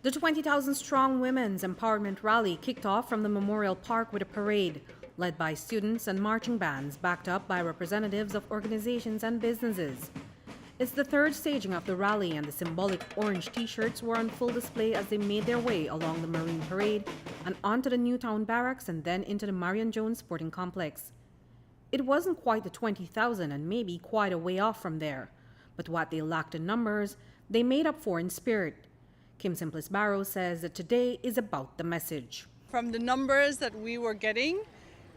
The 20,000-strong Women's Empowerment Rally kicked off from the Memorial Park with a parade, led by students and marching bands backed up by representatives of organizations and businesses. It's the third staging of the rally, and the symbolic orange T-shirts were on full display as they made their way along the Marine Parade and onto the Newtown Barracks and then into the Marion Sporting Complex. It wasn't quite the 20,000 and maybe quite a way off from there, but what they lacked in numbers, they made up for in spirit. Simplis Barrow says that today is about the message. From the numbers that we were getting,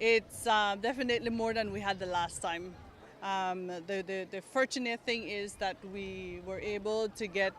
it's definitely more than we had the last time. The fortunate thing is that we were able to get,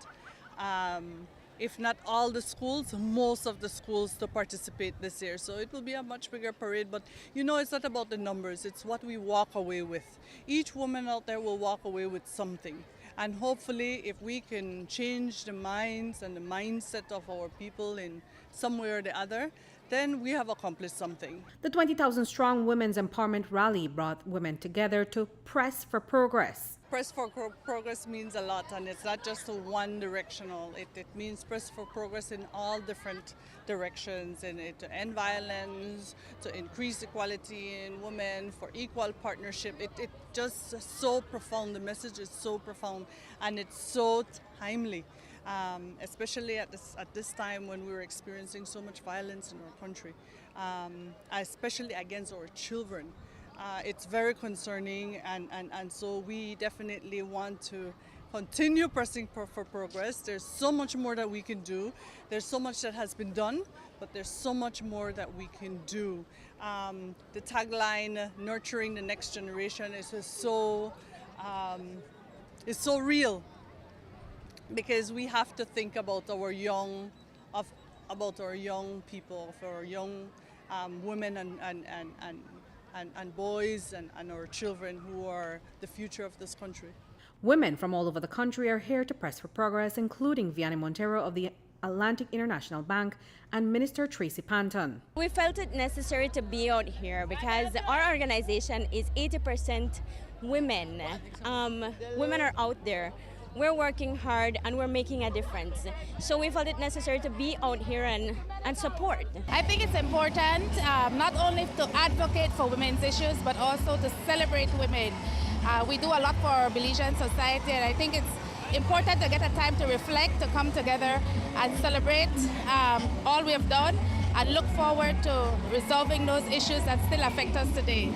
if not all the schools, most of the schools to participate this year. So it will be a much bigger parade, but you know, it's not about the numbers, it's what we walk away with. Each woman out there will walk away with something. And hopefully, if we can change the minds and the mindset of our people in some way or the other, then we have accomplished something. The 20,000-strong Women's Empowerment Rally brought women together to press for progress. Press for progress means a lot, and it's not just one directional. It means press for progress in all different directions, and to end violence, to increase equality in women, for equal partnership. It just so profound. The message is so profound, and it's so timely, especially at this time when we're experiencing so much violence in our country, especially against our children. It's very concerning, and so we definitely want to continue pressing for progress. There's so much more that we can do. There's so much that has been done, but there's so much more that we can do. The tagline, nurturing the next generation, is so real, because we have to think about our young people, for our young women and boys and our children who are the future of this country. Women from all over the country are here to press for progress, including Vianney Montero of the Atlantic International Bank and Minister Tracy Panton. We felt it necessary to be out here because our organization is 80% women. Women are out there. We're working hard and we're making a difference. So we felt it necessary to be out here and support. I think it's important not only to advocate for women's issues, but also to celebrate women. We do a lot for our Belizean society, and I think it's important to get a time to reflect, to come together and celebrate all we have done and look forward to resolving those issues that still affect us today.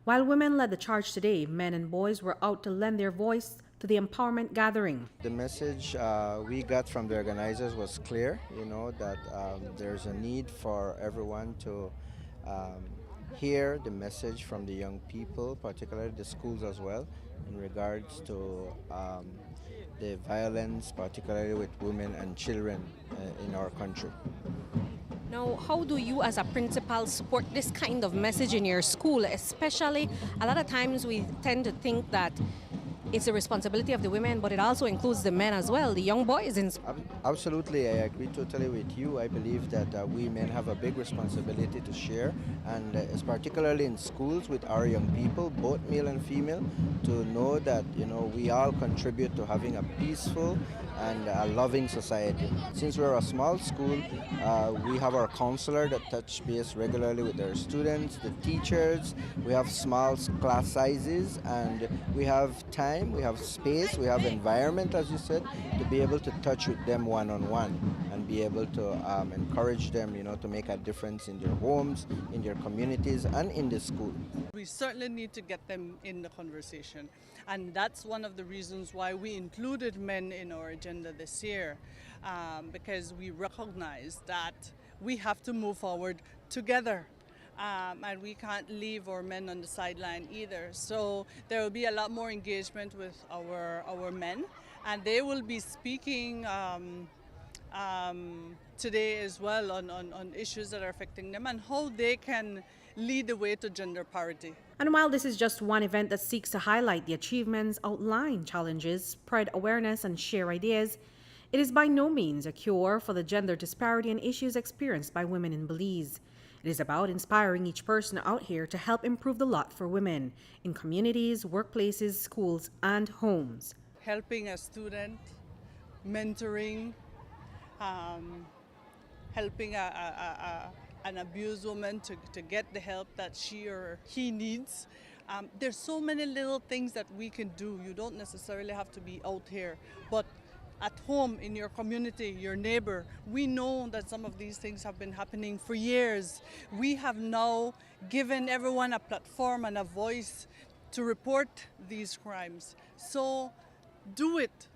While women led the charge today, men and boys were out to lend their voice to the empowerment gathering. The message we got from the organizers was clear, that there's a need for everyone to hear the message from the young people, particularly the schools as well, in regards to the violence, particularly with women and children in our country. Now, how do you as a principal support this kind of message in your school? Especially, a lot of times we tend to think that it's the responsibility of the women, but it also includes the men as well, the young boys. Absolutely, I agree totally with you. I believe that we men have a big responsibility to share, and it's particularly in schools with our young people, both male and female, to know that we all contribute to having a peaceful and a loving society. Since we're a small school, we have our counselor that touch base regularly with their students, the teachers. We have small class sizes, and we have time, we have space, we have environment, as you said, to be able to touch with them one-on-one and be able to encourage them, to make a difference in their homes, in their communities, and in the school. We certainly need to get them in the conversation, and that's one of the reasons why we included men in our agenda this year, because we recognize that we have to move forward together. And we can't leave our men on the sideline either. So there will be a lot more engagement with our men, and they will be speaking today as well on issues that are affecting them and how they can lead the way to gender parity. And while this is just one event that seeks to highlight the achievements, outline challenges, spread awareness, and share ideas, it is by no means a cure for the gender disparity and issues experienced by women in Belize. It is about inspiring each person out here to help improve the lot for women in communities, workplaces, schools, and homes. Helping a student, mentoring, helping an abused woman to get the help that she or he needs. There's so many little things that we can do. You don't necessarily have to be out here, but at home, in your community, your neighbor, we know that some of these things have been happening for years. We have now given everyone a platform and a voice to report these crimes. So do it,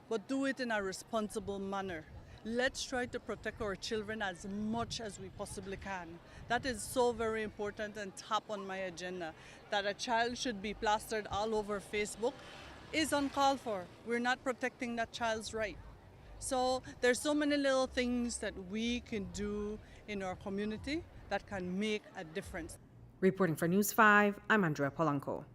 but do it in a responsible manner. Let's try to protect our children as much as we possibly can. That is so very important and top on my agenda. That a child should be plastered all over Facebook is uncalled for. We're not protecting that child's right. So there's so many little things that we can do in our community that can make a difference. Reporting for News 5, I'm Andrea Polanco.